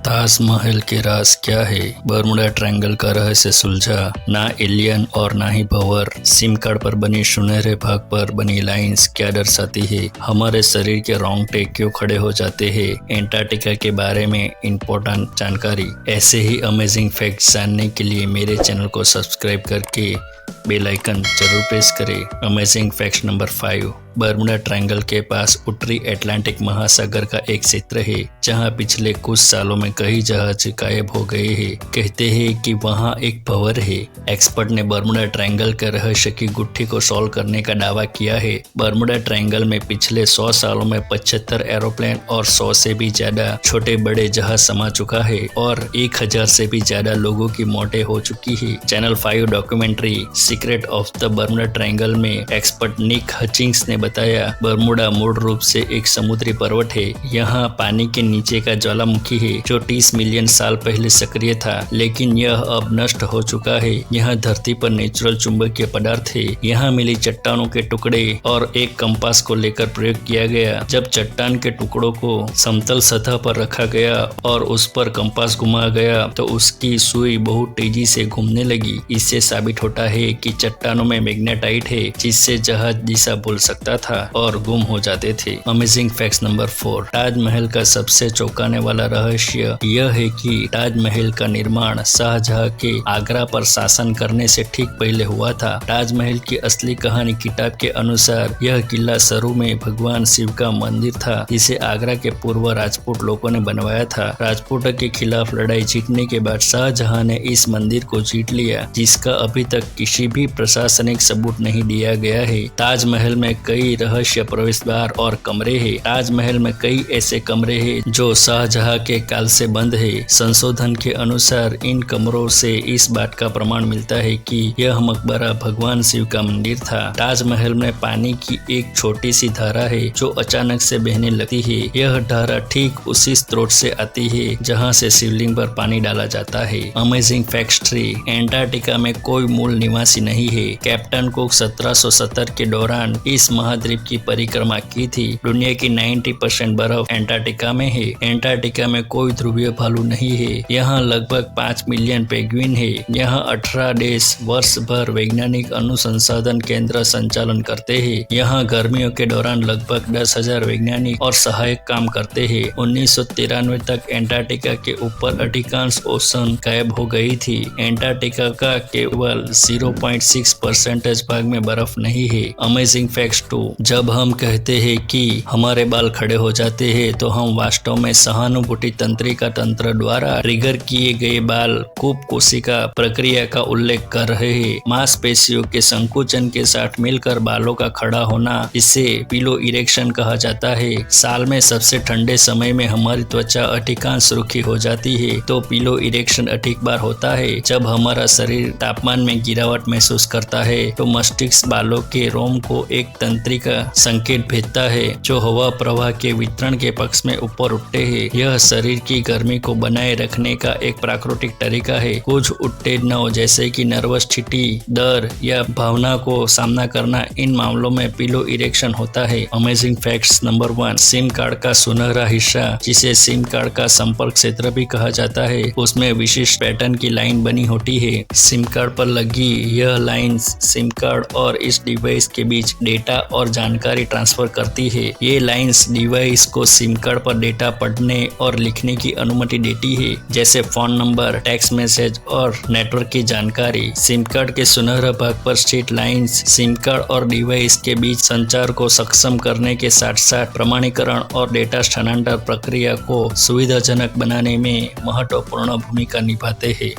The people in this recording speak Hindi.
ताजमहल के राज क्या है? बर्मुडा ट्रायंगल का रहस्य सुलझा। ना एलियन और ना ही भंवर। सिम कार्ड पर बनी सुनहरे भाग पर बनी लाइंस क्या दर्शाती है? हमारे शरीर के रोंगटे क्यों खड़े हो जाते हैं? एंटार्क्टिका के बारे में इंपॉर्टेंट जानकारी। ऐसे ही अमेजिंग फैक्ट्स जानने के लिए मेरे चैनल को सब्सक्राइब करके बेल आइकन जरूर प्रेस करें। Amazing fact number 5। Bermuda triangle के पास उत्तरी अटलांटिक महासागर का एक क्षेत्र है जहां पिछले कुछ सालों में कई जहाज गायब हो गए हैं। कहते हैं कि वहां एक भंवर है। एक्सपर्ट ने बर्मुडा ट्रायंगल के रहस्य की गुत्थी को सॉल्व करने का दावा किया है। बर्मुडा ट्रायंगल में पिछले 100 सालों में 75 एरोप्लेन और 100 से भी ज्यादा छोटे बड़े जहाज समा चुका है और 1000 से भी ज्यादा लोगों की मौतें हो चुकी है। Channel 5 documentary secret of the Bermuda triangle में एक्सपर्ट निक हचिंग्स ने बताया, बर्मुडा मूल रूप से एक समुद्री पर्वत है। यहाँ पानी के नीचे का ज्वालामुखी है जो 30 मिलियन साल पहले सक्रिय था, लेकिन यह अब नष्ट हो चुका है। यहाँ धरती पर नेचुरल चुंबकीय पदार्थ है। यहाँ मिली चट्टानों के टुकड़े और एक कंपास को लेकर प्रयोग किया गया। जब चट्टान के टुकड़ों को समतल सतह पर रखा गया और उस पर कंपास घुमा गया तो उसकी सुई बहुत तेजी से घूमने लगी। इससे साबित होता है कि चट्टानों में मैग्नेटाइट है जिससे जहाज दिशा भूल सकता था और गुम हो जाते थे। Amazing fact number 4। ताजमहल का सबसे चौंकाने वाला रहस्य यह है कि ताजमहल का निर्माण शाहजहां के आगरा पर शासन करने से ठीक पहले हुआ था। ताजमहल की असली कहानी किताब के अनुसार यह किला शुरू में भगवान शिव का मंदिर था जिसे आगरा के पूर्व राजपूत लोगों ने बनवाया था। राजपूतों के खिलाफ लड़ाई जीतने के बाद शाहजहां ने इस मंदिर को जीत लिया, जिसका अभी तक किसी भी प्रशासनिक सबूत नहीं दिया गया है। ताजमहल में कई रहस्य प्रवेश द्वार और कमरे हैं। ताजमहल में कई ऐसे कमरे हैं जो शाहजहां के काल से बंद है। संशोधन के अनुसार इन कमरों से इस बात का प्रमाण मिलता है कि यह मकबरा भगवान शिव का मंदिर था। ताजमहल में पानी की एक छोटी सी धारा है जो अचानक से बहने लगती है। यह धारा ठीक उसी स्रोत से आती है जहाँ से शिवलिंग पर पानी डाला जाता है। Amazing fact 3। एंटार्क्टिका में कोई मूल निवासी नहीं है। कैप्टन कुक 1770 के दौरान इस महाद्वीप की परिक्रमा की थी। दुनिया की 90% बर्फ एंटार्क्टिका में है। एंटार्क्टिका में कोई ध्रुवीय भालू नहीं है। यहाँ लगभग 5 मिलियन पेंगुइन है। यहाँ 18 देश वर्ष भर वैज्ञानिक अनुसंधान केंद्र संचालन करते हैं। यहाँ गर्मियों के दौरान लगभग 10,000 वैज्ञानिक और सहायक काम करते हैं। 1993 तक एंटार्क्टिका के ऊपर अधिकांश ओशन गायब हो गई थी। एंटार्क्टिका का केवल 0.6% भाग में बर्फ नहीं है। Amazing fact 2। जब हम कहते हैं कि हमारे बाल खड़े हो जाते हैं तो हम वास्तव में सहानुभूति तंत्रिका तंत्र द्वारा ट्रिगर किए गए बाल कूप कोशिका प्रक्रिया का उल्लेख कर रहे हैं। मांसपेशियों के संकुचन के साथ मिलकर बालों का खड़ा होना, इसे पिलो इरेक्शन कहा जाता है। साल में सबसे ठंडे समय में हमारी त्वचा अधिकांश रुखी हो जाती है तो पिलो इरेक्शन अधिक बार होता है। जब हमारा शरीर तापमान में गिरावट महसूस करता है तो मस्तिष्क बालों के रोम को एक तंत्रिका संकेत भेजता है जो हवा प्रवाह के वितरण के पक्ष में ऊपर उठते हैं। यह शरीर की गर्मी को बनाए रखने का एक प्राकृतिक तरीका है। कुछ उत्तेजनाओं जैसे कि नर्वस स्थिति, डर या भावना को सामना करना, इन मामलों में पिलो इरेक्शन होता है। Amazing facts number 1। SIM card का सुनहरा हिस्सा, जिसे सिम कार्ड का संपर्क क्षेत्र भी कहा जाता है, उसमें विशिष्ट पैटर्न की लाइन बनी होती है। सिम कार्ड पर लगी यह लाइन सिम कार्ड और इस डिवाइस के बीच डेटा और जानकारी ट्रांसफर करती है। ये लाइंस डिवाइस को सिम कार्ड पर डेटा पढ़ने और लिखने की अनुमति देती है, जैसे फोन नंबर, टेक्स्ट मैसेज और नेटवर्क की जानकारी। सिम कार्ड के सुनहरा भाग पर स्थित लाइंस सिम कार्ड और डिवाइस के बीच संचार को सक्षम करने के साथ साथ प्रमाणीकरण और डेटा स्थानांतरण प्रक्रिया को सुविधाजनक बनाने में महत्वपूर्ण भूमिका निभाते हैं।